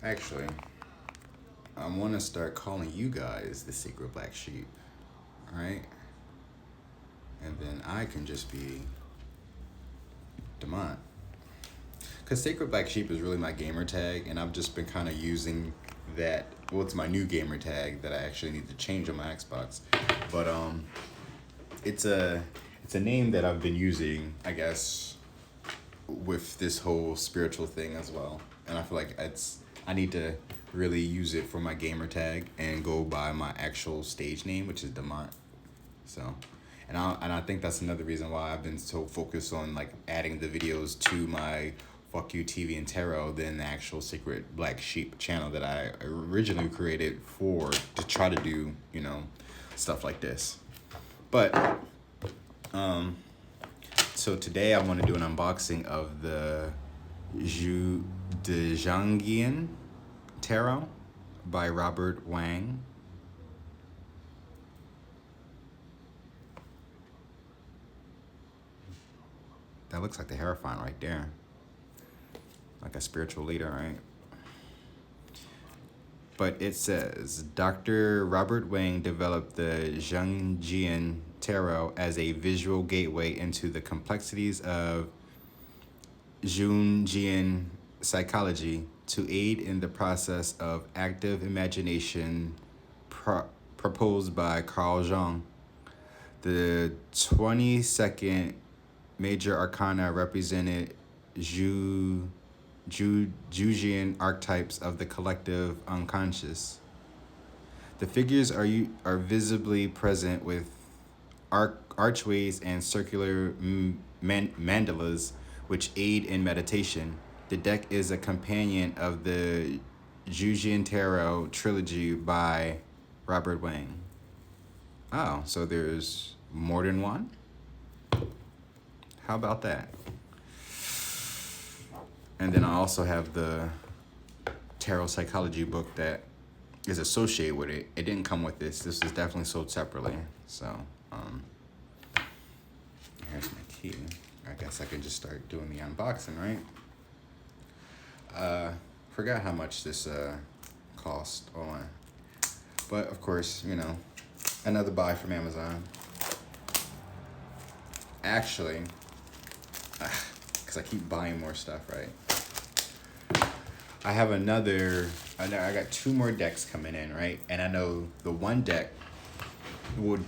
Actually, I want to start calling you guys the Secret Black Sheep, right? And then I can just be Demont. Because Sacred Black Sheep is really my gamer tag, and I've just been kind of using that. Well, it's my new gamer tag that I actually need to change on my Xbox. But it's a it's a name that I've been using, I guess, with this whole spiritual thing as well. And I feel like I need to really use it for my gamer tag and go by my actual stage name, which is Demont. So, and I think that's another reason why I've been so focused on like adding the videos to my Fuck You TV and Tarot than the actual Secret Black Sheep channel that I originally created for to try to do, stuff like this. But so today I want to do an unboxing of the Jungian Tarot by Robert Wang. That looks like the Hierophant right there. Like a spiritual leader, right? But it says, Dr. Robert Wang developed the Jungian Tarot as a visual gateway into the complexities of Jungian psychology to aid in the process of active imagination proposed by Carl Jung. The 22nd major arcana represented Jungian archetypes of the collective unconscious. The figures are visibly present with archways and circular mandalas which aid in meditation. The deck is a companion of the Jungian Tarot trilogy by Robert Wang. Oh, so there's more than one? How about that? And then I also have the tarot psychology book that is associated with it. It didn't come with this. This is definitely sold separately. So, here's my key. I guess I can just start doing the unboxing, right? Forgot how much this cost on. But of course, another buy from Amazon. Actually, because I keep buying more stuff, right? I have I got two more decks coming in, right? And I know the one deck would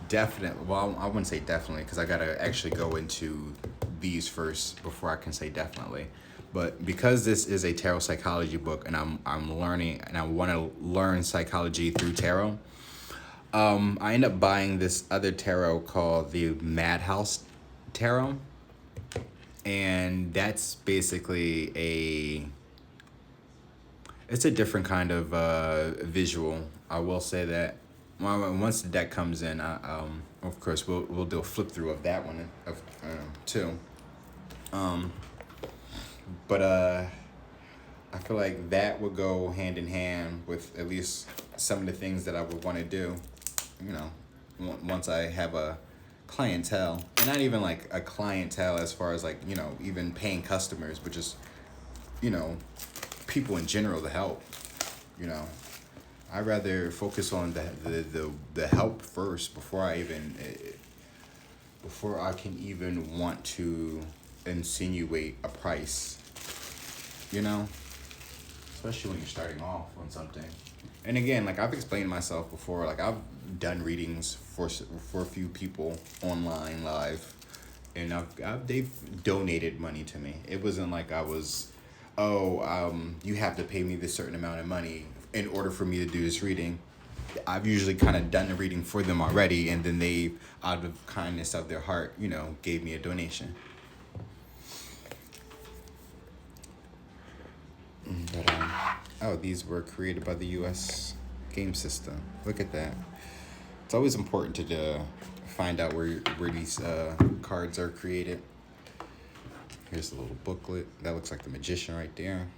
definitely, well, I wouldn't say definitely, because I gotta actually go into these first before I can say definitely. But because this is a tarot psychology book and I'm learning and I want to learn psychology through tarot, I end up buying this other tarot called the Madhouse Tarot. And that's basically it's a different kind of visual. I will say that. Once the deck comes in, of course we'll do a flip through of that one too. But I feel like that would go hand in hand with at least some of the things that I would want to do. Once I have a clientele, and not even like a clientele as far as like even paying customers, but just people in general to help. I'd rather focus on the help first before I can even want to insinuate a price. Especially when you're starting off on something. And again, like I've explained myself before, like I've done readings for a few people online live, and they've donated money to me. It wasn't like I was, you have to pay me this certain amount of money in order for me to do this reading. I've usually kind of done the reading for them already, and then they, out of kindness of their heart, gave me a donation. But these were created by the U.S. game system. Look at that. It's always important to find out where these cards are created. Here's a little booklet. That looks like the magician right there.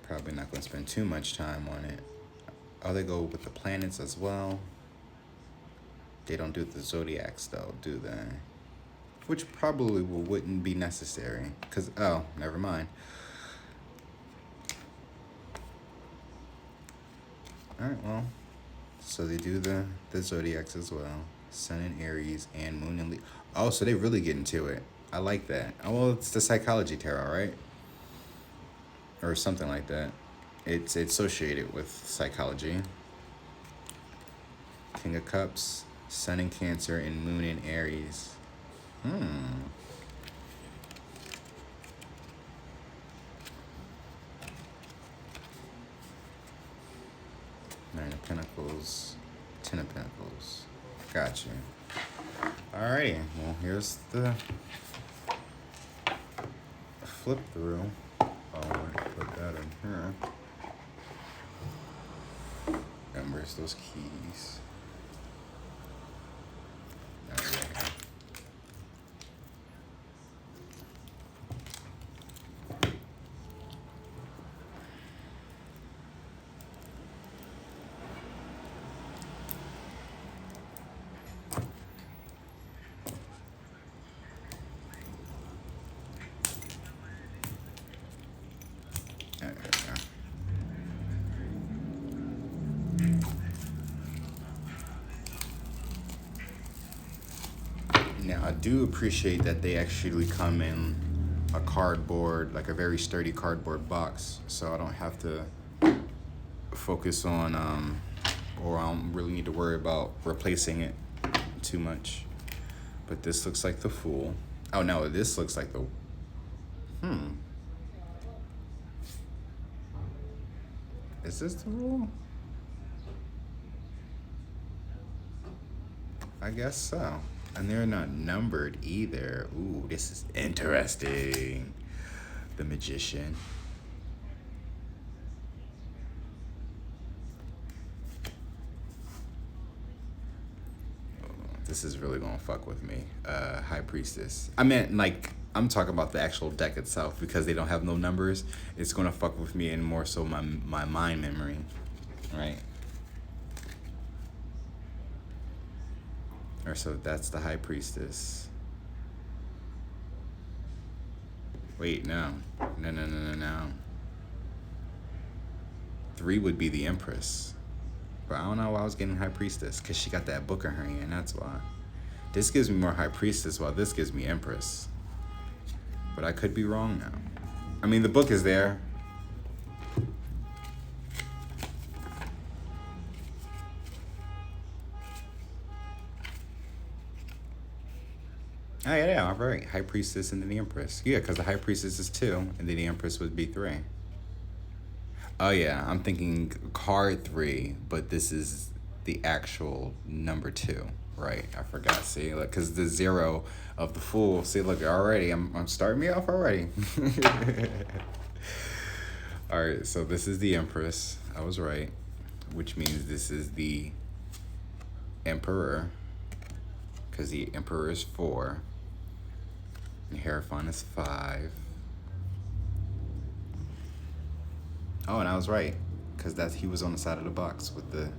Probably not going to spend too much time on it. Oh, they go with the planets as well. They don't do the zodiacs though, do they? Which probably wouldn't be necessary. Cause oh, never mind. All right, well, so they do the zodiacs as well. Sun and Aries and Moon and Leo. Oh, so they really get into it. I like that. Oh, well, it's the psychology tarot, right? Or something like that. It's associated with psychology. King of Cups, Sun in Cancer, and Moon in Aries. Nine of Pentacles, Ten of Pentacles. Gotcha. Alrighty, well, here's the flip through. Oh, I put that in here. And where's those keys? Now, I do appreciate that they actually come in a cardboard, like a very sturdy cardboard box, so I don't have to focus on, or I don't really need to worry about replacing it too much. But this looks like the Fool. Oh no, this looks like the, Is this the Rule? I guess so. And they're not numbered either. Ooh, this is interesting. The Magician. This is really gonna fuck with me. High Priestess. I meant, like, I'm talking about the actual deck itself, because they don't have no numbers. It's gonna fuck with me and more so my mind memory, right? Or so that's the High Priestess. Wait, no. No. 3 would be the Empress. But I don't know why I was getting High Priestess, because she got that book in her hand, that's why. This gives me more High Priestess, while this gives me Empress. But I could be wrong now. I mean, the book is there. Oh, yeah, all right. High Priestess and then the Empress. Yeah, because the High Priestess is 2, and then the Empress would be 3. Oh, yeah, I'm thinking card 3, but this is the actual number 2, right? I forgot. See, look, because the 0 of the Fool. See, look, already, I'm starting me off already. All right, so this is the Empress. I was right, which means this is the Emperor, because the Emperor is 4. And Hierophant is 5. Oh, and I was right, because he was on the side of the box with the,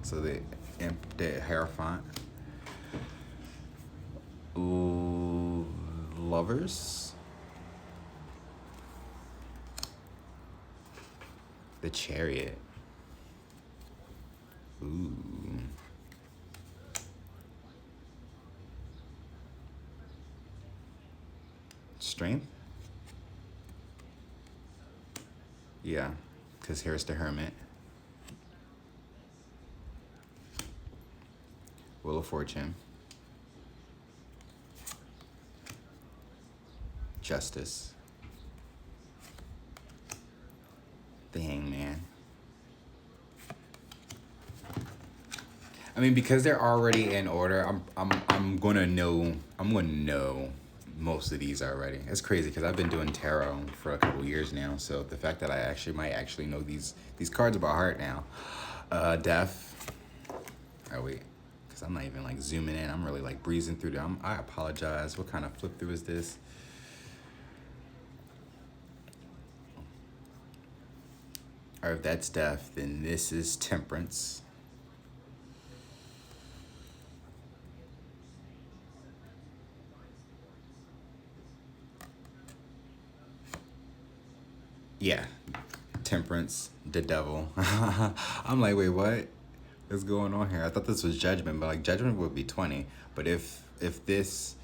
so the Hierophant. Ooh, Lovers. The Chariot. Ooh. Strength? Yeah, because here's the Hermit. Wheel of Fortune. Justice. The Hangman. I mean, because they're already in order, I'm gonna know most of these already. It's crazy because I've been doing tarot for a couple years now, so the fact that I might actually know these cards by heart now. Death. Oh wait, because I'm not even like zooming in. I'm really like breezing through them. I apologize. What kind of flip through is this? Or if that's Death, then this is Temperance. Yeah, Temperance, the devil. I'm like, wait, what? What's going on here? I thought this was Judgment, but like Judgment would be 20. But if that's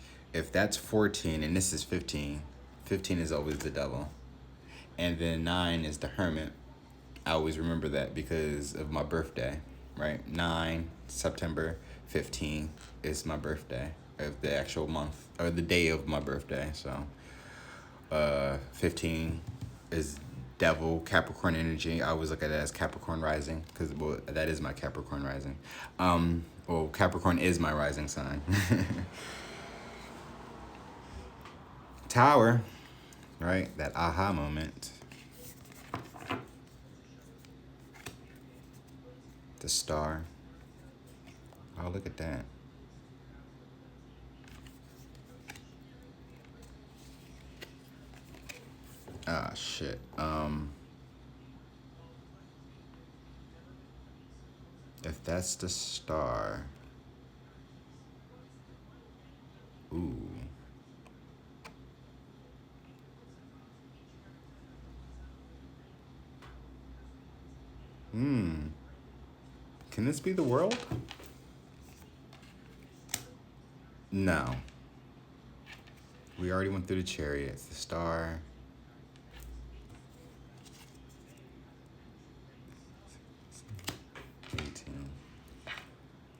14 and this is 15, 15 is always the devil. And then 9 is the Hermit. I always remember that because of my birthday, right? 9 September 15 is my birthday, of the actual month or the day of my birthday. So 15 is devil, Capricorn energy. I always look at it as Capricorn rising because, well, that is my Capricorn rising. Well, Capricorn is my rising sign. Tower, right? That aha moment. The Star. Oh, look at that. Ah, shit. If that's the Star. Ooh. Can this be the World? No. We already went through the Chariot, the Star.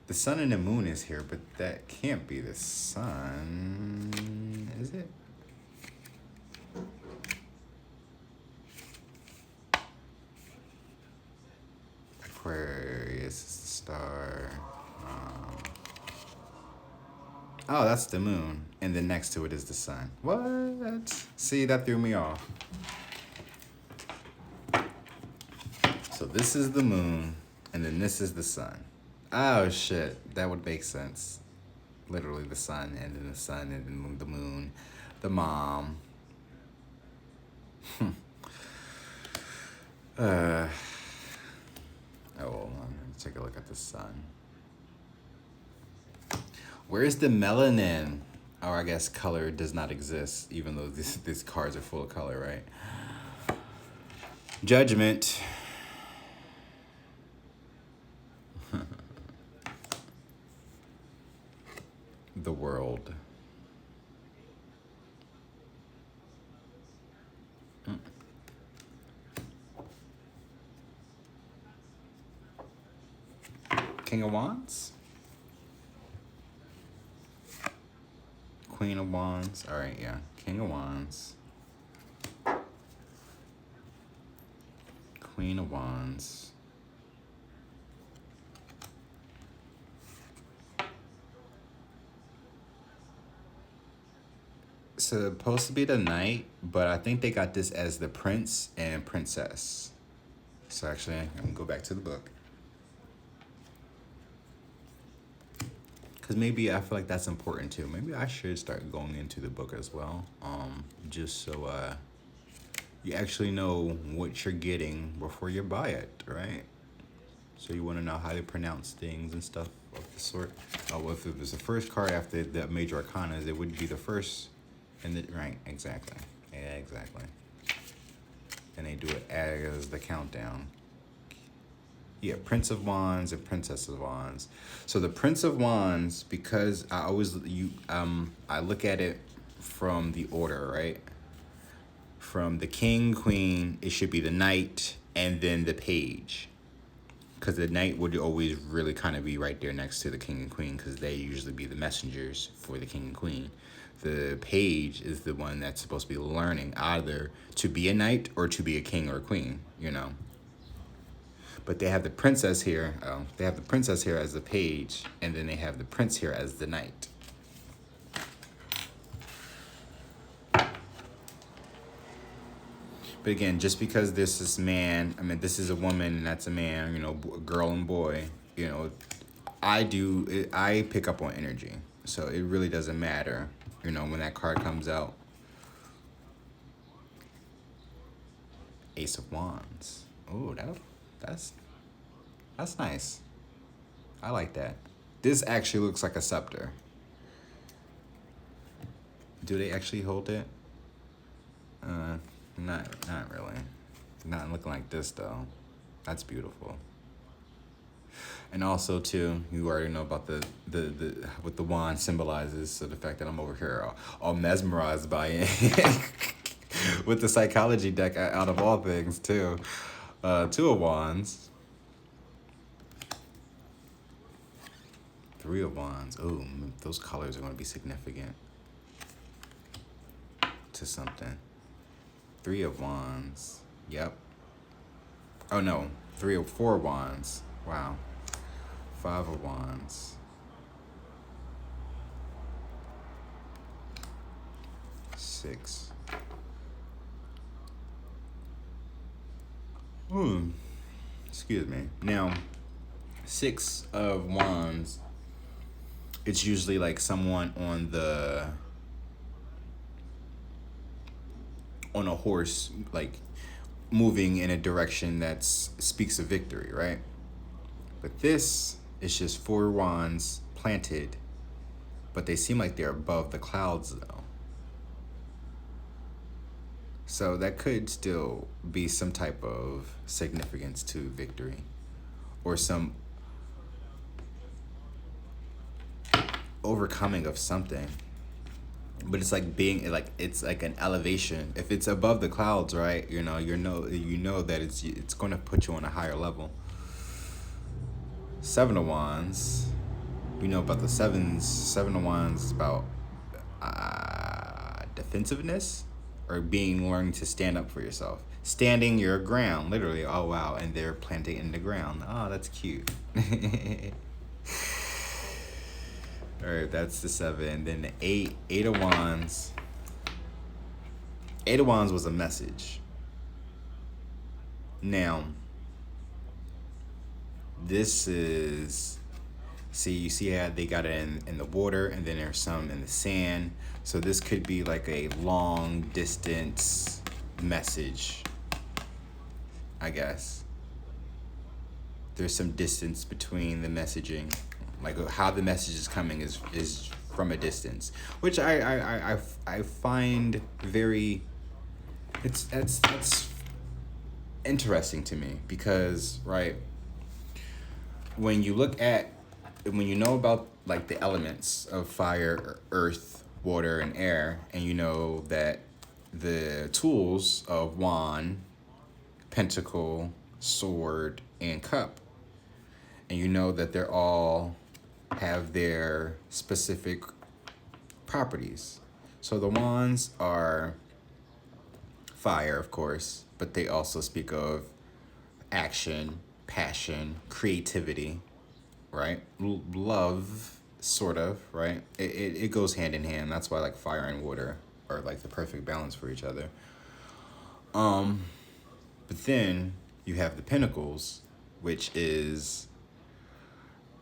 The Sun and the Moon is here, but that can't be the Sun, is it? Aquarius is the star. Oh, that's the Moon, and then next to it is the Sun. What? See, that threw me off. So this is the Moon, and then this is the Sun. Oh shit, that would make sense. Literally the Sun, and then the Sun, and then the Moon, the mom. Oh, well, I'm gonna take a look at the Sun. Where's the melanin? Or I guess color does not exist, even though these cards are full of color, right? Judgment. The World. King of Wands? Queen of Wands. All right, yeah. King of Wands. Queen of Wands. Supposed to be the Knight, but I think they got this as the Prince and Princess. So actually, I'm gonna go back to the book. Because maybe I feel like that's important too. Maybe I should start going into the book as well. Just so you actually know what you're getting before you buy it, right? So you want to know how to pronounce things and stuff of the sort. Oh, well, if it was the first card after the major arcanas, it would be the first. And the, right, exactly. Yeah, exactly. And they do it as the countdown. Yeah, Prince of Wands and Princess of Wands. So the Prince of Wands, because I look at it from the order, right? From the King, Queen, it should be the Knight, and then the Page. Because the Knight would always really kind of be right there next to the King and Queen, because they usually be the messengers for the King and Queen. The Page is the one that's supposed to be learning either to be a knight or to be a king or a queen, you know. But they have the princess here. Oh, they have the princess here as the page, and then they have the prince here as the knight. But again, just because this is man, I mean, this is a woman and that's a man, you know, a girl and boy, you know, I pick up on energy. So it really doesn't matter, you know, when that card comes out. Ace of Wands. Oh, that's nice. I like that. This actually looks like a scepter. Do they actually hold it? Not really. Not looking like this though. That's beautiful. And also too, you already know about the what the wand symbolizes. So the fact that I'm over here all mesmerized by it with the psychology deck out of all things too. Two of wands, three of wands. Ooh, those colors are going to be significant to something. Three of wands. Yep. Oh no, three or four wands. Wow. Five of wands. Six. Excuse me. Now, six of wands. It's usually like someone on a horse, like moving in a direction that speaks of victory, right? But this is just four wands planted, but they seem like they're above the clouds though. So that could still be some type of significance to victory, or some overcoming of something. But it's like being like, it's like an elevation. If it's above the clouds, right? You know that it's going to put you on a higher level. Seven of wands. We know about the sevens. Seven of wands is about defensiveness, or learning to stand up for yourself, standing your ground, literally. Oh wow, and they're planting in the ground. Oh, that's cute. All right, that's the seven. Then the eight of wands. Eight of wands was a message. Now, this is, see, you see how they got it in the water, and then there's some in the sand. So this could be like a long distance message, I guess. There's some distance between the messaging. Like how the message is coming is from a distance, which I find very, that's interesting to me, because right, when you know about like the elements of fire, earth, water, and air, and you know that the tools of wand, pentacle, sword, and cup, and you know that they're all have their specific properties. So the wands are fire, of course, but they also speak of action, passion, creativity, right? Love, sort of, right? It goes hand in hand. That's why like fire and water are like the perfect balance for each other. But then you have the pentacles, which is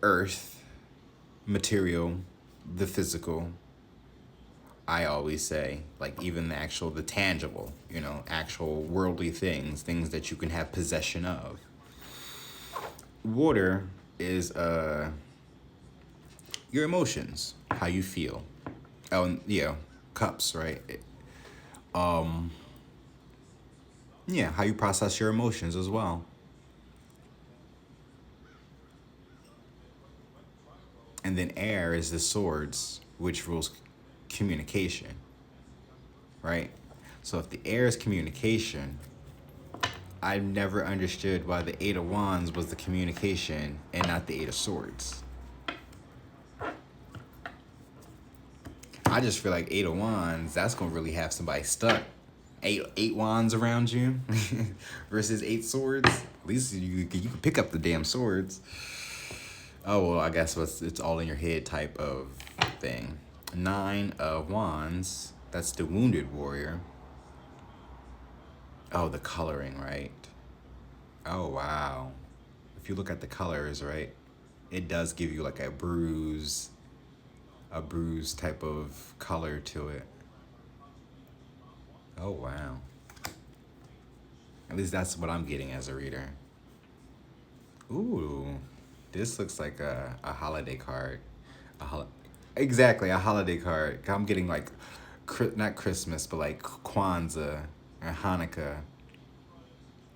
earth, material, the physical. I always say, like, even the tangible, actual worldly things that you can have possession of. Water is your emotions, how you feel. Oh, and, yeah, cups, right? Yeah, how you process your emotions as well. And then air is the swords, which rules communication, right? So if the air is communication, I've never understood why the Eight of Wands was the communication and not the Eight of Swords. I just feel like Eight of Wands, that's gonna really have somebody stuck. Eight wands around you versus eight swords. At least you can pick up the damn swords. Oh, well, I guess it's all in your head type of thing. Nine of Wands, that's the wounded warrior. Oh, the coloring, right? Oh, wow. If you look at the colors, right, it does give you like a bruise type of color to it. Oh, wow. At least that's what I'm getting as a reader. Ooh, this looks like a holiday card. Exactly, a holiday card. I'm getting like, not Christmas, but like Kwanzaa or Hanukkah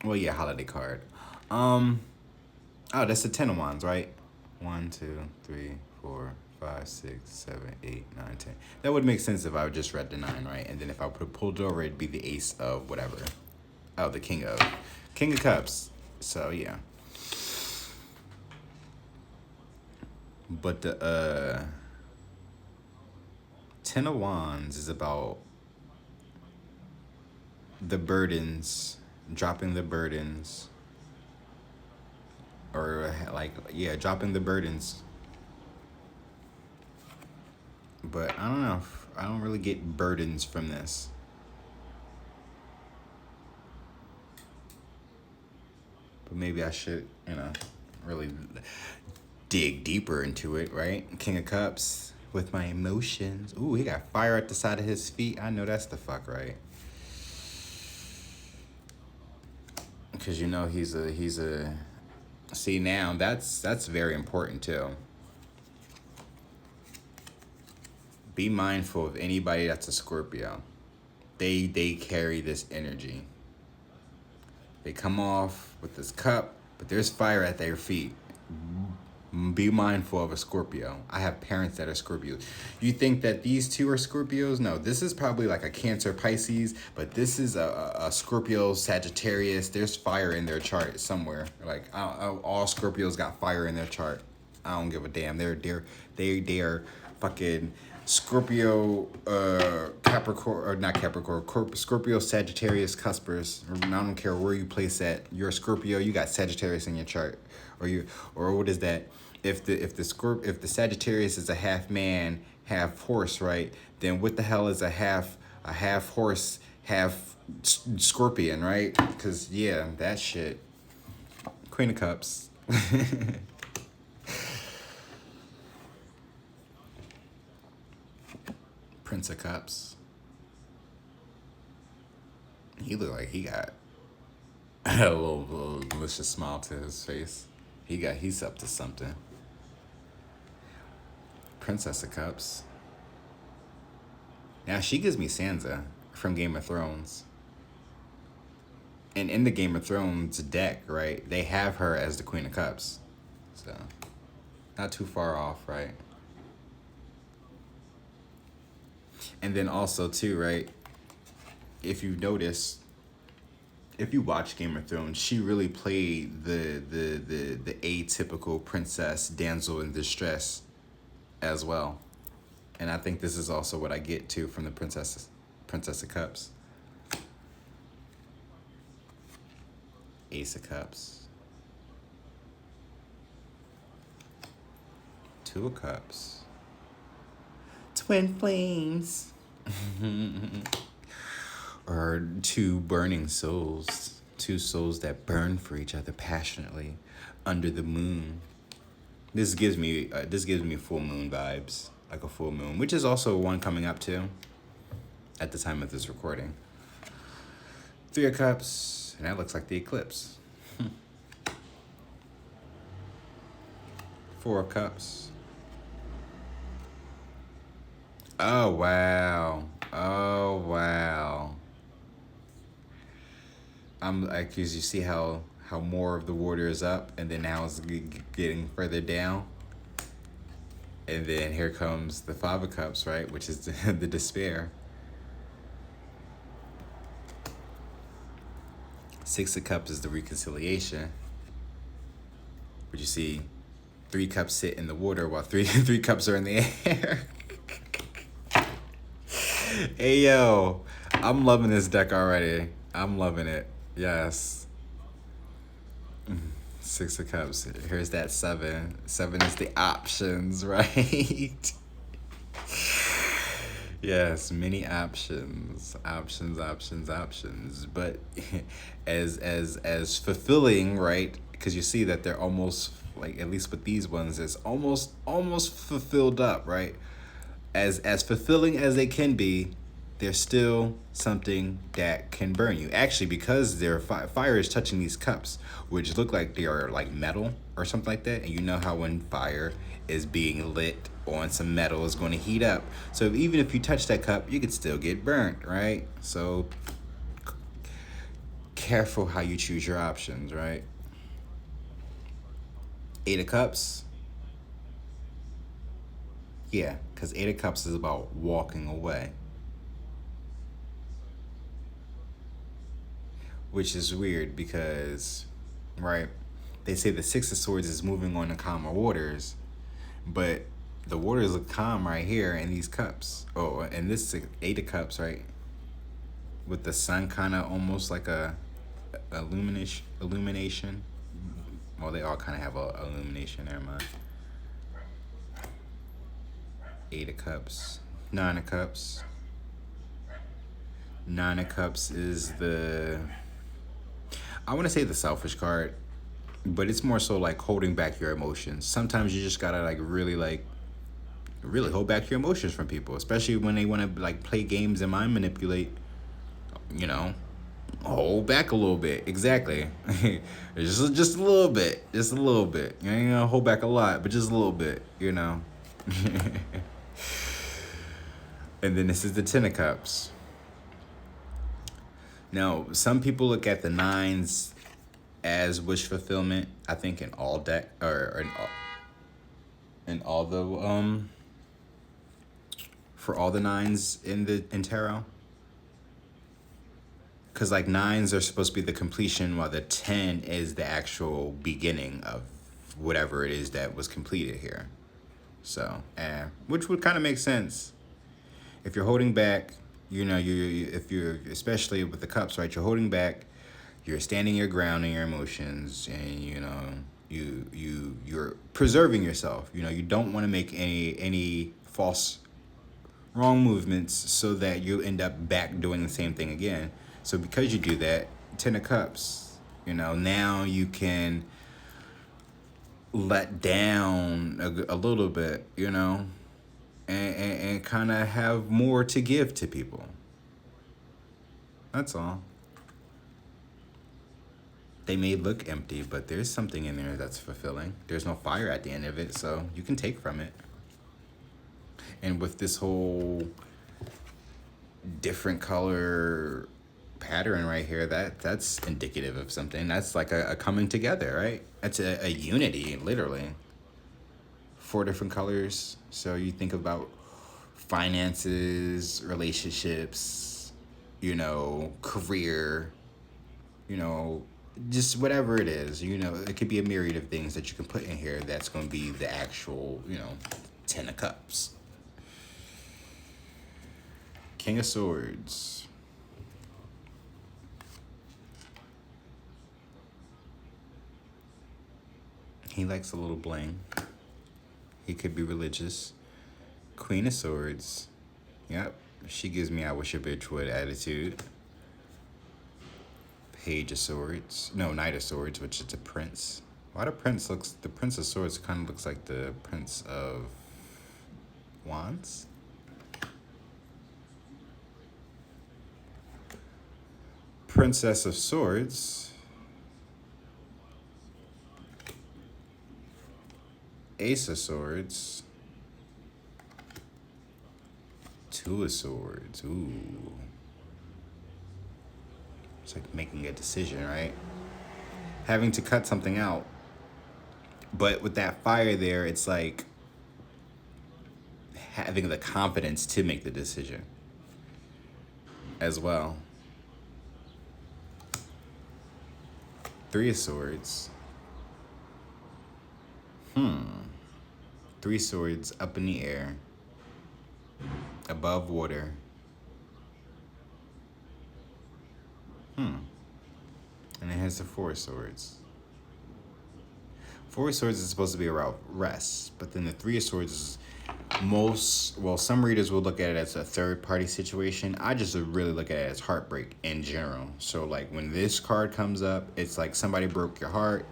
Well, yeah, holiday card. Oh, that's the 10 of Wands, right? 1, 2, 3, 4, 5, 6, 7, 8, 9, 10. That would make sense if I would just read the 9, right? And then if I pulled it over, it'd be the ace of whatever. Oh, the King of Cups. So yeah. But the 10 of Wands is about the burdens, dropping the burdens, or like, yeah, dropping the burdens. But I don't know. I don't really get burdens from this. But maybe I should, really dig deeper into it, right? King of Cups with my emotions. Ooh, he got fire at the side of his feet. I know that's the fuck, right? Because he's a see, now that's very important too. Be mindful of anybody that's a Scorpio. They carry this energy. They come off with this cup, but there's fire at their feet. Be mindful of a Scorpio. I have parents that are Scorpios. You think that these two are Scorpios? No, this is probably like a Cancer Pisces, but this is a Scorpio Sagittarius. There's fire in their chart somewhere. Like all Scorpios got fire in their chart. I don't give a damn. They are fucking Scorpio, Capricorn, or not Capricorn, Scorpio, Sagittarius, Cuspers. I don't care where you place that. You're a Scorpio. You got Sagittarius in your chart, or what is that? If the Sagittarius is a half man, half horse, right? Then what the hell is a half horse, half scorpion, right? Because yeah, that shit. Queen of Cups. Prince of Cups. He looked like he got a little malicious smile to his face. He's up to something. Princess of Cups. Now she gives me Sansa from Game of Thrones. And in the Game of Thrones deck, right, they have her as the Queen of Cups. So, not too far off, right? And then also too, right, if you notice, if you watch Game of Thrones, she really played the atypical princess, damsel in distress as well. And I think this is also what I get too from the Princess of Cups. Ace of Cups. Two of Cups. Twin flames. Or two burning souls. Two souls that burn for each other passionately under the moon. This gives me full moon vibes, like a full moon, which is also one coming up too at the time of this recording. Three of Cups, and that looks like the eclipse. Four of Cups. Oh, wow. Oh, wow. I'm like, cause you see how more of the water is up, and then now it's getting further down. And then here comes the Five of Cups, right? Which is the despair. Six of Cups is the reconciliation. But you see, 3 cups sit in the water while three cups are in the air. Hey, yo, I'm loving this deck already. I'm loving it. Yes. 6 of Cups. Here's that 7. 7 is the options, right? Yes, many options. Options. But as fulfilling, right? Because you see that they're almost, like, at least with these ones, it's almost fulfilled up, right? As fulfilling as they can be, there's still something that can burn you. Actually, because their fire is touching these cups, which look like they are like metal or something like that. And you know how when fire is being lit on some metal, it's going to heat up. So even if you touch that cup, you could still get burnt, right? So careful how you choose your options, right? Eight of Cups, yeah, because Eight of Cups is about walking away, which is weird because, right, they say the Six of Swords is moving on to calmer waters, but the waters look calm right here in these cups. Oh, and this Eight of Cups, right, with the sun kind of almost like a illumination. Well, they all kind of have a illumination. Never mind. Eight of Cups, Nine of Cups. Nine of Cups is the, I want to say the selfish card, but it's more so like holding back your emotions. Sometimes you just gotta like really hold back your emotions from people, especially when they want to like play games and mind manipulate. You know, hold back a little bit. Exactly. just a little bit. Just a little bit. You ain't gonna hold back a lot, but just a little bit. You know. And then this is the Ten of Cups. Now, some people look at the nines as wish fulfillment. I think in all deck or in all the for all the nines in tarot. Because like nines are supposed to be the completion, while the 10 is the actual beginning of whatever it is that was completed here. So, which would kind of make sense. If you're holding back, you know, if you're, especially with the cups, right, you're holding back, you're standing your ground in your emotions, and, you know, you're preserving yourself. You know, you don't want to make any false wrong movements so that you end up back doing the same thing again. So because you do that, Ten of Cups, you know, now you can let down a little bit, you know, and kind of have more to give to people. That's all. They may look empty, but there's something in there that's fulfilling. There's no fire at the end of it, so you can take from it. And with this whole different color pattern right here, that's indicative of something. That's like a coming together, right? That's a unity, literally. Four different colors. So you think about finances, relationships, you know, career, you know, just whatever it is. You know, it could be a myriad of things that you can put in here that's going to be the actual, you know, Ten of Cups. King of Swords. He likes a little bling. He could be religious. Queen of Swords. Yep. She gives me I wish a bitch would attitude. Page of Swords. No, Knight of Swords, which is a prince. Why the Prince of Swords kind of looks like the Prince of Wands? Princess of Swords. Ace of Swords. Two of Swords. Ooh. It's like making a decision, right? Having to cut something out. But with that fire there, it's like having the confidence to make the decision as well. Three of Swords. Three swords up in the air, above water. And it has the Four of Swords. Four of Swords is supposed to be about rest, but then the Three of Swords is some readers will look at it as a third-party situation. I just really look at it as heartbreak in general. So, like, when this card comes up, it's like somebody broke your heart,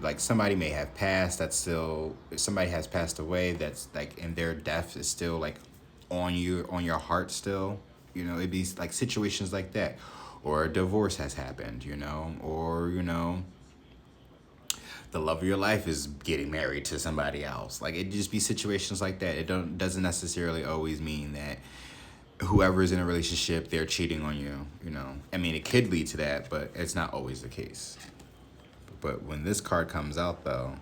like somebody may have passed, somebody has passed away, that's like, and their death is still like on your heart still. You know, it'd be like situations like that. Or a divorce has happened, you know, or, you know, the love of your life is getting married to somebody else. Like, it'd just be situations like that. It doesn't necessarily always mean that whoever's in a relationship, they're cheating on you, you know. I mean, it could lead to that, but it's not always the case. But when this card comes out, though,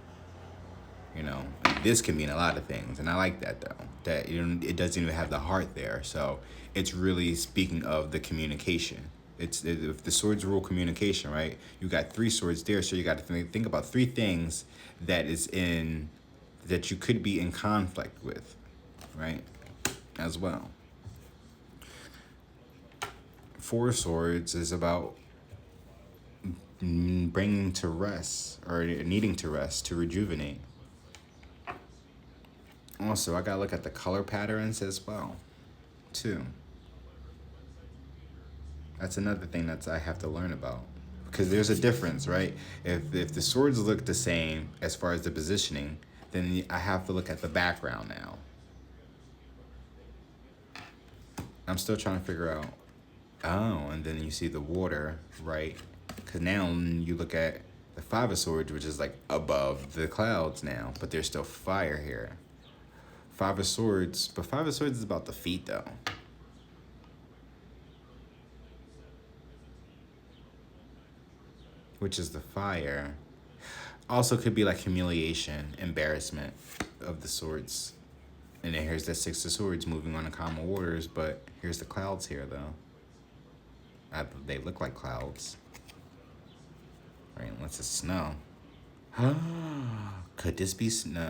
you know, this can mean a lot of things. And I like that, though, that it doesn't even have the heart there. So it's really speaking of the communication. It's if the swords rule communication, right? You got 3 swords there, so you got to think about 3 things that you could be in conflict with, right? As well. 4 swords is about bringing to rest or needing to rest, to rejuvenate. Also, I gotta look at the color patterns as well, too. That's another thing that I have to learn about, because there's a difference, right? If the swords look the same as far as the positioning, then I have to look at the background now. I'm still trying to figure out. Oh, and then you see the water, right? Because now you look at the 5 of Swords, which is like above the clouds now, but there's still fire here. 5 of Swords, but 5 of Swords is about the feet, though. Which is the fire. Also could be like humiliation, embarrassment of the swords. And then here's the 6 of Swords moving on the calm waters, but here's the clouds here, though. They look like clouds. Right, unless it's snow. Could this be snow?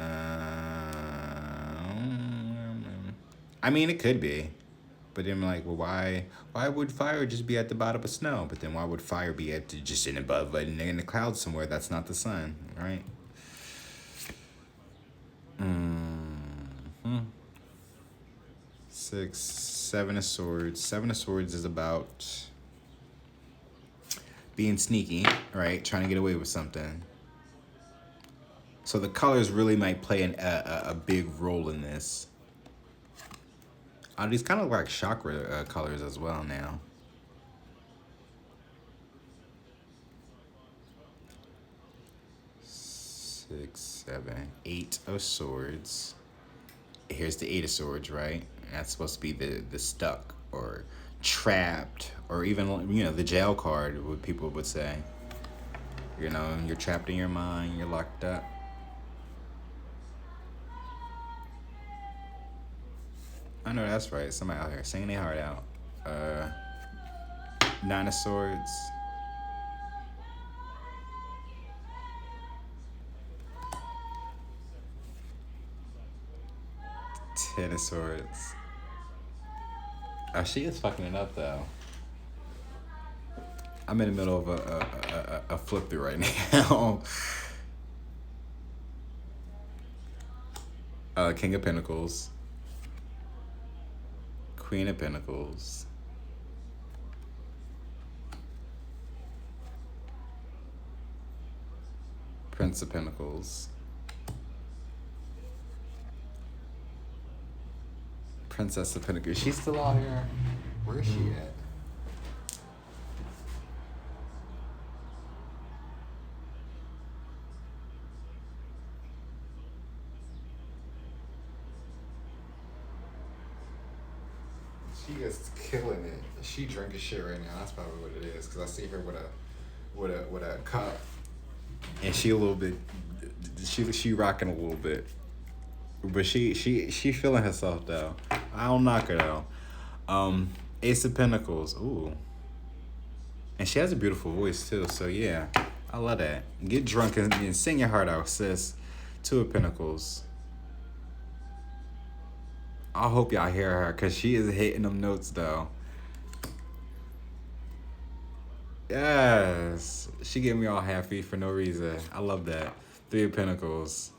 I mean, it could be. But then I'm like, well, why would fire just be at the bottom of snow? But then why would fire be just in above, but in the clouds somewhere? That's not the sun, right? 6, 7 of Swords. 7 of Swords is about being sneaky, right? Trying to get away with something. So the colors really might play a big role in this. These kind of like chakra colors as well now. Six, 7, 8 of Swords. Here's the 8 of Swords, right? That's supposed to be the stuck or trapped, or even, you know, the jail card, what people would say. You know, you're trapped in your mind, you're locked up. I know that's right. Somebody out here singing their heart out. 9 of Swords. 10 of Swords. Oh, she is fucking it up, though. I'm in the middle of a flip through right now. King of Pentacles. Queen of Pentacles. Prince of Pentacles. Princess of Pentacles. She's still out here. Where is she at? She is killing it. She drinking shit right now. That's probably what it is. Cause I see her with a cup, and she a little bit. She rocking a little bit, but she feeling herself though. I don't knock her though. Ace of Pentacles. Ooh. And she has a beautiful voice too. So yeah, I love that. Get drunk and sing your heart out, sis. 2 of Pentacles. I hope y'all hear her, because she is hitting them notes, though. Yes. She get me all happy for no reason. I love that. 3 of Pentacles.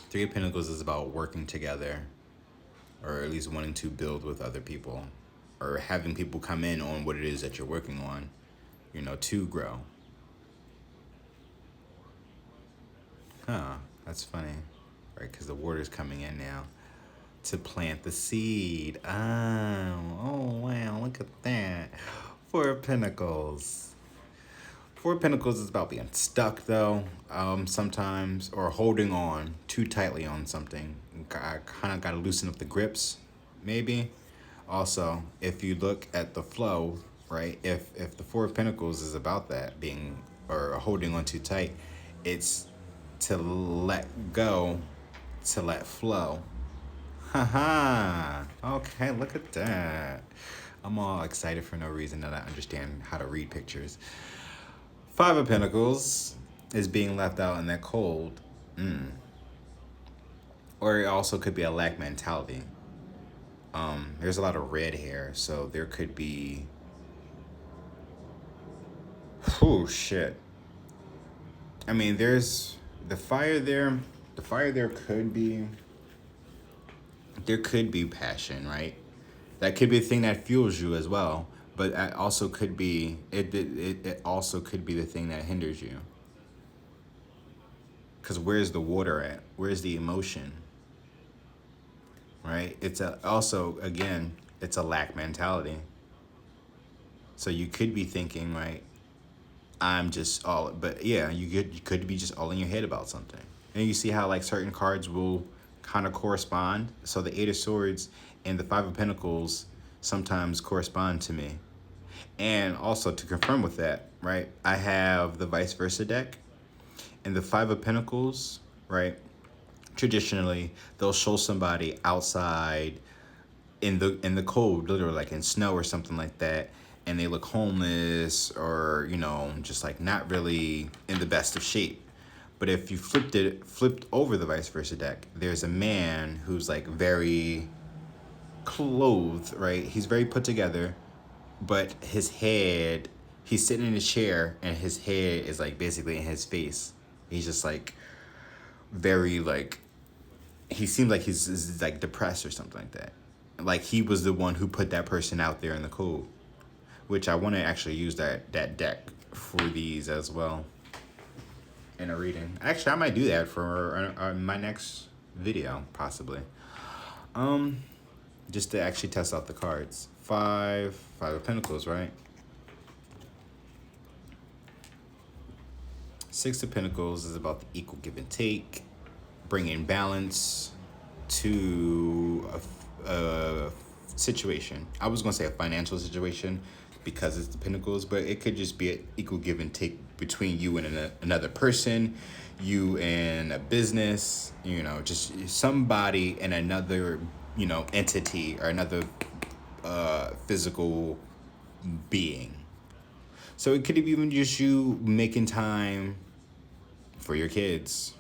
3 of Pentacles is about working together, or at least wanting to build with other people, or having people come in on what it is that you're working on, you know, to grow. Huh. That's funny. Right, because the water's coming in now to plant the seed. Oh, wow, look at that. 4 of Pentacles. 4 of Pentacles is about being stuck, though, sometimes, or holding on too tightly on something. I kind of got to loosen up the grips, maybe. Also, if you look at the flow, right? If the Four of Pentacles is about that being or holding on too tight, it's to let go, to let flow. Haha. Okay, look at that. I'm all excited for no reason that I understand how to read pictures. Five of Pentacles is being left out in that cold. Or it also could be a lack mentality. There's a lot of red hair, so there could be. Oh shit. I mean, there's the fire there. The fire there could be. There could be passion, right? That could be the thing that fuels you as well. But that also could be it also could be the thing that hinders you. Because where's the water at? Where's the emotion? Right? It's a also again, it's a lack mentality. So you could be thinking, right, I'm just all, but yeah, you could be just all in your head about something. And you see how like certain cards will kind of correspond. So the Eight of Swords and the Five of Pentacles sometimes correspond to me. And also to confirm with that, right, I have the vice versa deck and the Five of Pentacles, right? Traditionally, they'll show somebody outside in the cold, literally like in snow or something like that, and they look homeless or just like not really in the best of shape. But if you flipped over the vice versa deck, there's a man who's like very clothed, right? He's very put together, but his head, he's sitting in a chair and his head is like basically in his face. He's just like very like, he seems like he's like depressed or something like that. Like he was the one who put that person out there in the cold, which I want to actually use that deck for these as well in a reading. Actually, I might do that for my next video, possibly. Just to actually test out the cards. Five of Pentacles, right? Six of Pentacles is about the equal give and take, bringing balance to a situation. I was going to say a financial situation because it's the Pentacles, but it could just be an equal give and take between you and another person, you and a business, just somebody and another, entity or another physical being. So it could even just you making time for your kids,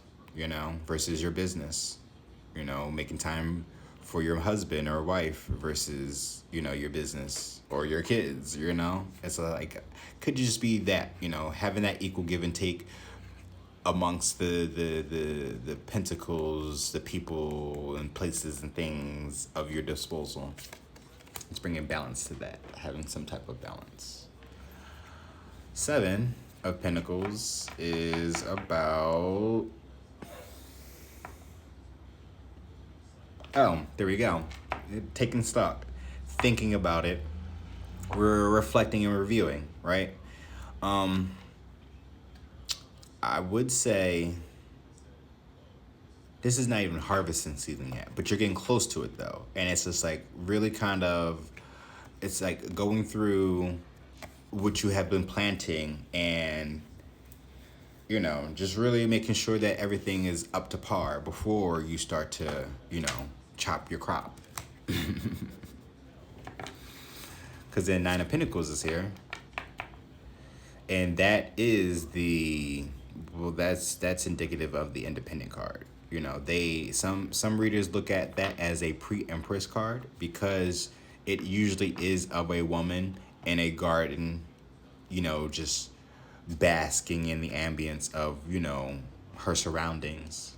versus your business, making time for your husband or wife versus, your business or your kids, It's like, could just be that, having that equal give and take amongst the pentacles, the people and places and things of your disposal. It's bringing balance to that, having some type of balance. Seven of Pentacles is about... Oh, there we go. Taking stock, thinking about it, we're reflecting and reviewing, right? I would say this is not even harvesting season yet, but you're getting close to it though. And it's just like really kind of, it's like going through what you have been planting and, just really making sure that everything is up to par before you start to, chop your crop. Because then Nine of Pentacles is here. And that is that's indicative of the Independent card. Some readers look at that as a pre-Empress card because it usually is of a woman in a garden, just basking in the ambience of, her surroundings.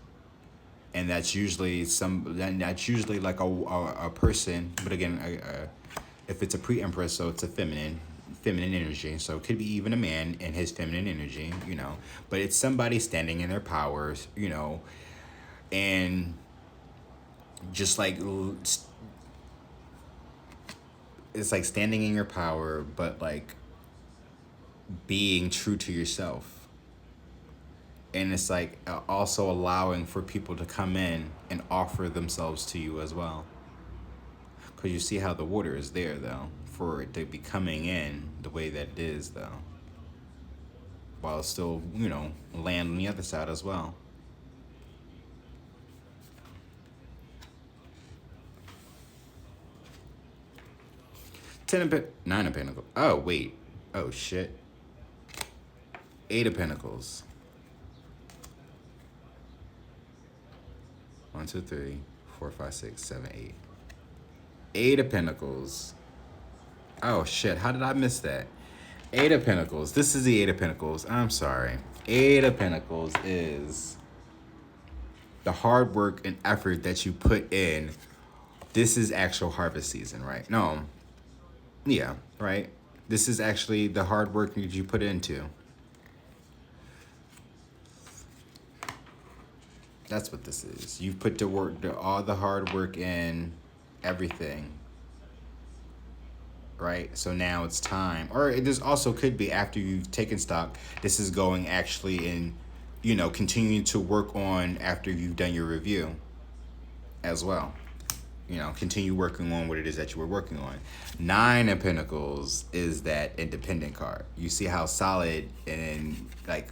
And that's usually like a person, but again, if it's a pre-Empress, so it's a feminine energy. So it could be even a man in his feminine energy, but it's somebody standing in their powers, and just like, it's like standing in your power, but like being true to yourself. And it's like also allowing for people to come in and offer themselves to you as well. Because you see how the water is there, though, for it to be coming in the way that it is, though. While it's still, land on the other side as well. Nine of Pentacles. Oh, wait. Oh, shit. Eight of Pentacles. 1, 2, 3, 4, 5, 6, 7, 8. Eight of Pentacles. Oh, shit. How did I miss that? Eight of Pentacles. This is the Eight of Pentacles. I'm sorry. Eight of Pentacles is the hard work and effort that you put in. This is actual harvest season, right? No. Yeah, right? This is actually the hard work that you put into. That's what this is. You've put all the hard work in, everything. Right? So now it's time. Or this also could be after you've taken stock. This is going actually in, continuing to work on after you've done your review as well. Continue working on what it is that you were working on. Nine of Pentacles is that independent card. You see how solid and like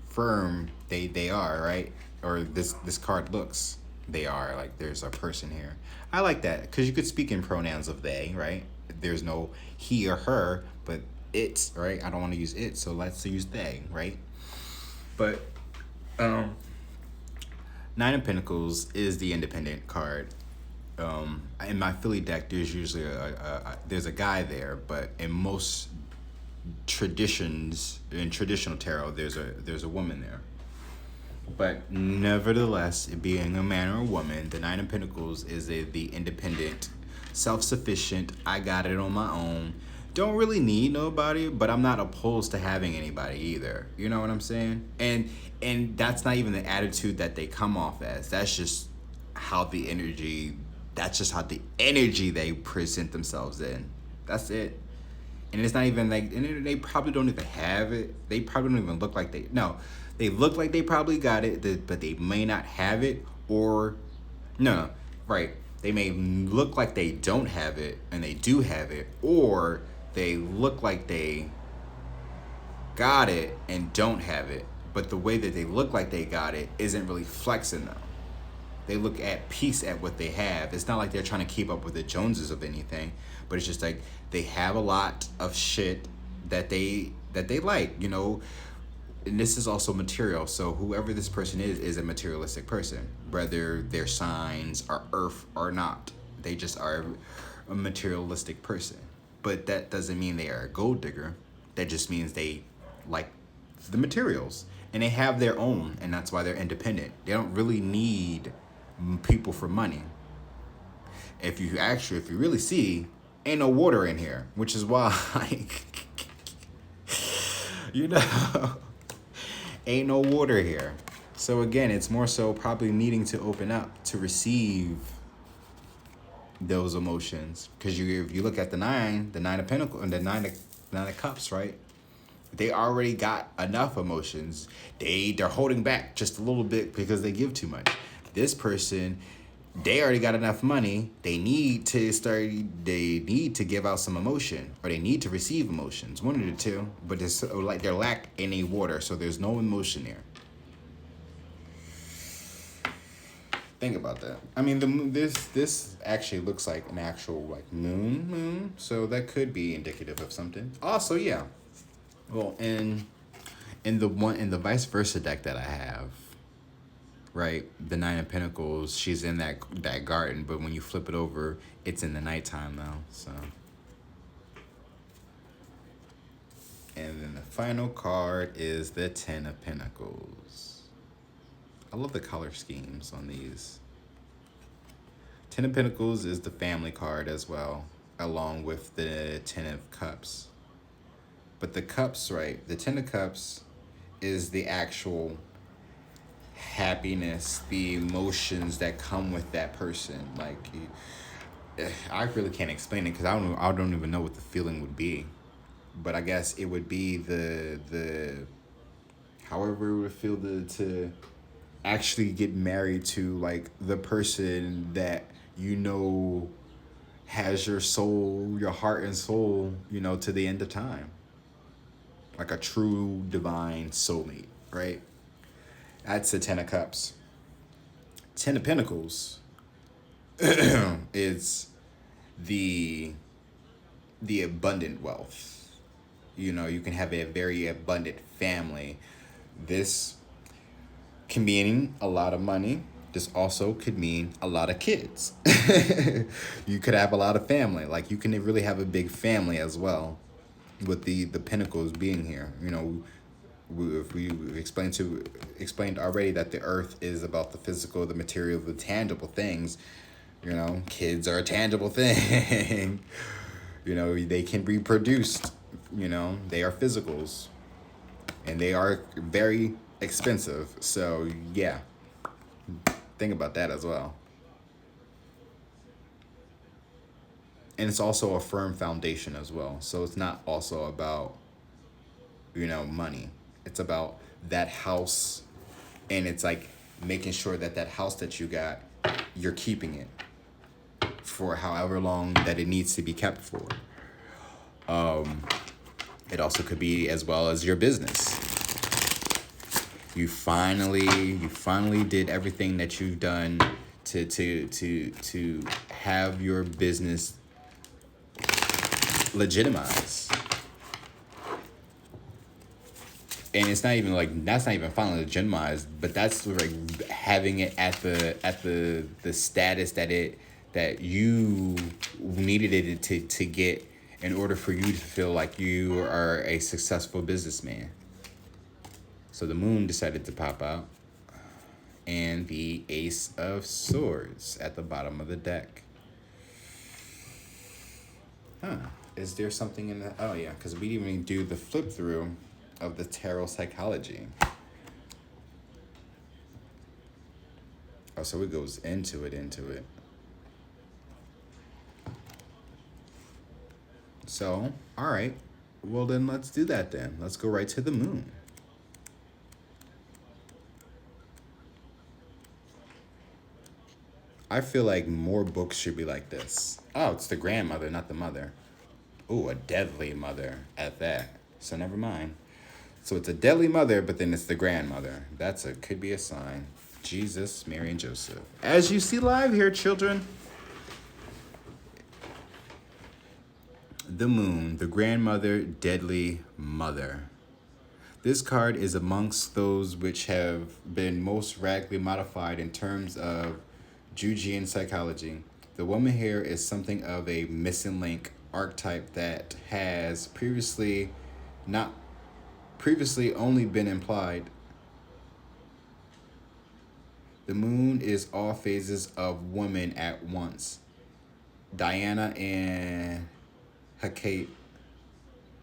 firm they are, right? Or this card looks. They are like there's a person here. I like that because you could speak in pronouns of they, right? There's no he or her, but it's, right? I don't want to use it, so let's use they, right? But Nine of Pentacles is the independent card. In my Philly deck, there's usually there's a guy there, but in most traditions, in traditional tarot, there's a woman there. But nevertheless, being a man or a woman, the Nine of Pentacles is the independent, self-sufficient, I got it on my own, don't really need nobody, but I'm not opposed to having anybody either. You know what I'm saying? And that's not even the attitude that they come off as. That's just how the energy they present themselves in. That's it. And it's not even like, and they probably don't even have it. They probably don't even look like they look like they probably got it, but they may not have it, or no, right. They may look like they don't have it and they do have it, or they look like they got it and don't have it, but the way that they look like they got it isn't really flexing them. They look at peace at what they have. It's not like they're trying to keep up with the Joneses of anything, but it's just like they have a lot of shit that they like, and this is also material. So whoever this person is a materialistic person, whether their signs are earth or not. They just are a materialistic person. But that doesn't mean they are a gold digger. That just means they like the materials. And they have their own, and that's why they're independent. They don't really need people for money. If you really see, ain't no water in here, which is why, ain't no water here. So again, it's more so probably needing to open up to receive those emotions. Because if you look at the Nine of Pentacles and the nine of Cups, right? They already got enough emotions. They're holding back just a little bit because they give too much. This person, they already got enough money. They need to give out some emotion, or they need to receive emotions. One of the two, but it's like they're lack any water, so there's no emotion there. Think about that. I mean, this actually looks like an actual like moon, so that could be indicative of something. Also, yeah. Well, in the vice versa deck that I have, right, the Nine of Pentacles, she's in that garden, but when you flip it over, it's in the nighttime though. So, and then the final card is the Ten of Pentacles. I love the color schemes on these. Ten of Pentacles is the family card as well, along with the Ten of Cups. But the cups, right, the Ten of Cups is the actual happiness, the emotions that come with that person. Like, I really can't explain it because I don't even know what the feeling would be. But I guess it would be the however it would feel to actually get married to like the person that has your soul, your heart and soul, to the end of time. Like a true divine soulmate, right? That's the Ten of Cups. Ten of Pentacles is the abundant wealth. You can have a very abundant family. This can mean a lot of money. This also could mean a lot of kids. You could have a lot of family. Like you can really have a big family as well, with the pentacles being here. If we explained already that the earth is about the physical, the material, the tangible things. Kids are a tangible thing. They can be produced. They are physicals, and they are very expensive. So yeah, think about that as well. And it's also a firm foundation as well. So it's not also about money. It's about that house, and it's like making sure that house that you got, you're keeping it for however long that it needs to be kept for. It also could be as well as your business. You finally did everything that you've done to have your business legitimized. And it's not even like that's not even finally legitimized, but that's like having it at the status that you needed it to get in order for you to feel like you are a successful businessman. So the moon decided to pop out, and the Ace of Swords at the bottom of the deck. Is there something in the... Oh, yeah, because we didn't even do the flip through of the tarot psychology. Oh, so it goes into it. So, all right. Well, then let's do that then. Let's go right to the moon. I feel like more books should be like this. Oh, it's the grandmother, not the mother. Ooh, a deadly mother at that. So never mind. So it's a deadly mother, but then it's the grandmother. Could be a sign. Jesus, Mary, and Joseph. As you see live here, children. The moon, the grandmother, deadly mother. This card is amongst those which have been most radically modified in terms of Jungian psychology. The woman here is something of a missing link archetype that has previously only been implied. The moon is all phases of woman at once. Diana and Hecate,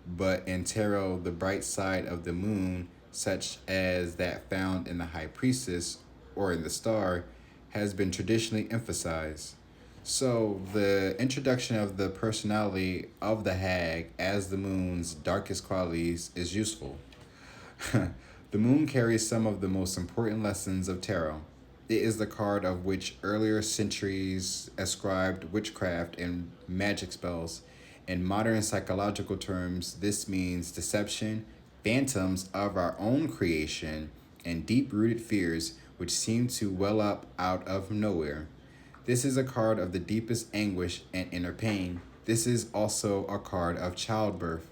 but in tarot, the bright side of the moon, such as that found in the High Priestess or in the star, has been traditionally emphasized. So the introduction of the personality of the hag as the moon's darkest qualities is useful. The moon carries some of the most important lessons of tarot. It is the card of which earlier centuries ascribed witchcraft and magic spells. In modern psychological terms, this means deception, phantoms of our own creation, and deep-rooted fears which seem to well up out of nowhere. This is a card of the deepest anguish and inner pain. This is also a card of childbirth.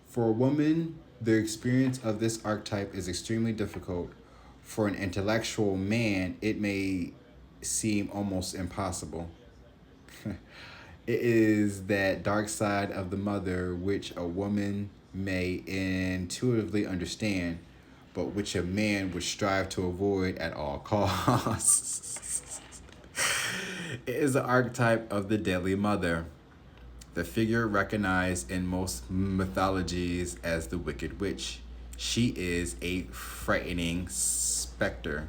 For a woman, the experience of this archetype is extremely difficult. For an intellectual man, it may seem almost impossible. It is that dark side of the mother which a woman may intuitively understand, but which a man would strive to avoid at all costs. It is the archetype of the deadly mother, the figure recognized in most mythologies as the wicked witch. She is a frightening specter.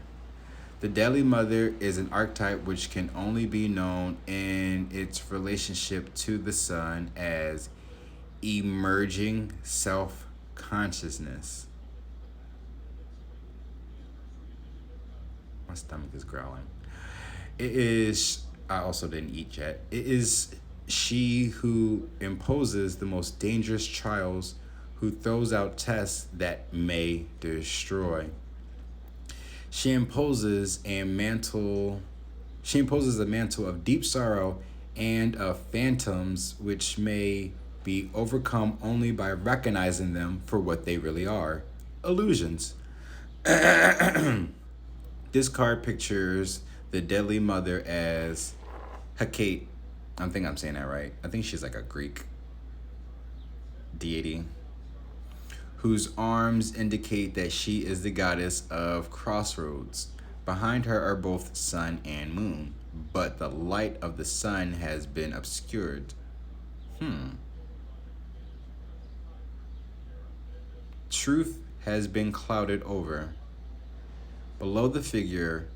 The deadly mother is an archetype which can only be known in its relationship to the sun as emerging self-consciousness. My stomach is growling. I also didn't eat yet. It is She who imposes the most dangerous trials, who throws out tests that may destroy. She imposes a mantle she imposes a mantle of deep sorrow and of phantoms which may be overcome only by recognizing them for what they really are. Illusions. This card pictures the deadly mother as Hecate. I think I'm saying that right. I think she's like a Greek deity whose arms indicate that she is the goddess of crossroads. Behind her are both sun and moon, but the light of the sun has been obscured. Truth has been clouded over. Below the figure,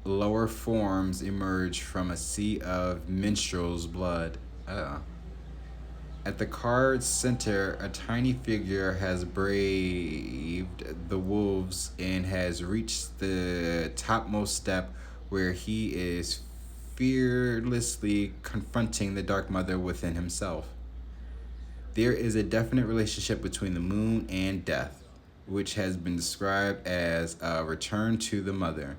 lower forms emerge from a sea of minstrels' blood. At the card's center, a tiny figure has braved the wolves and has reached the topmost step where he is fearlessly confronting the Dark Mother within himself. There is a definite relationship between the moon and death, which has been described as a return to the mother.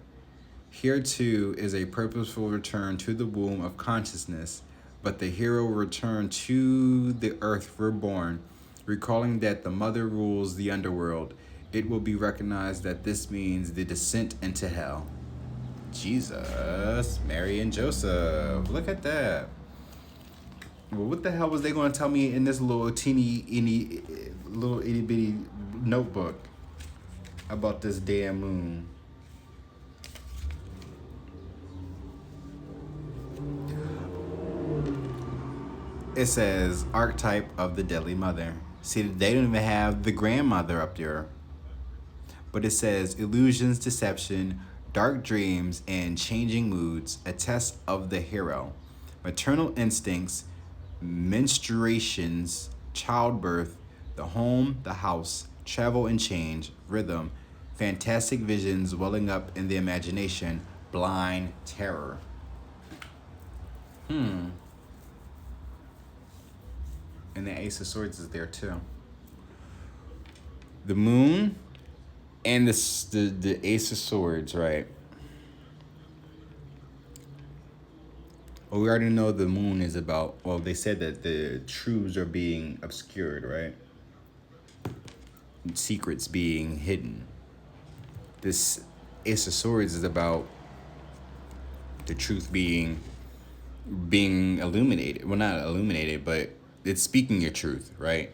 Here, too, is a purposeful return to the womb of consciousness, but the hero returned to the earth reborn, recalling that the mother rules the underworld. It will be recognized that this means the descent into hell. Jesus, Mary, and Joseph. Look at that. Well, what the hell was they going to tell me in this little little itty bitty notebook about this damn moon? It says archetype of the deadly mother. See, they don't even have the grandmother up there. But it says illusions, deception, dark dreams, and changing moods, a test of the hero. Maternal instincts, menstruations, childbirth, the home, the house, travel and change, rhythm, fantastic visions welling up in the imagination, blind terror. And the Ace of Swords is there too. The moon and the Ace of Swords, right? Well, we already know the moon is about, well, they said that the truths are being obscured, right? Secrets being hidden. This Ace of Swords is about the truth being illuminated. Well, not illuminated, but it's speaking your truth, right?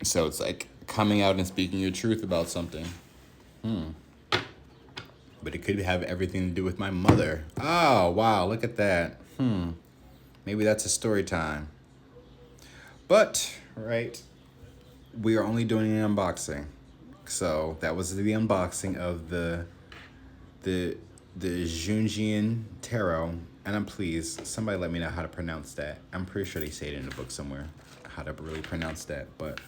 So it's like coming out and speaking your truth about something. But it could have everything to do with my mother. Oh, wow, look at that. Maybe that's a story time. But, right, we are only doing an unboxing. So that was the unboxing of the Jungian Tarot. And I'm pleased, somebody let me know how to pronounce that. I'm pretty sure they say it in the book somewhere, how to really pronounce that. But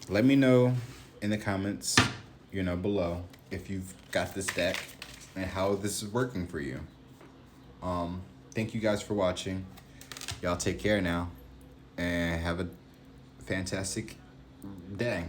let me know in the comments, below, if you've got this deck and how this is working for you. Thank you guys for watching. Y'all take care now and have a fantastic day.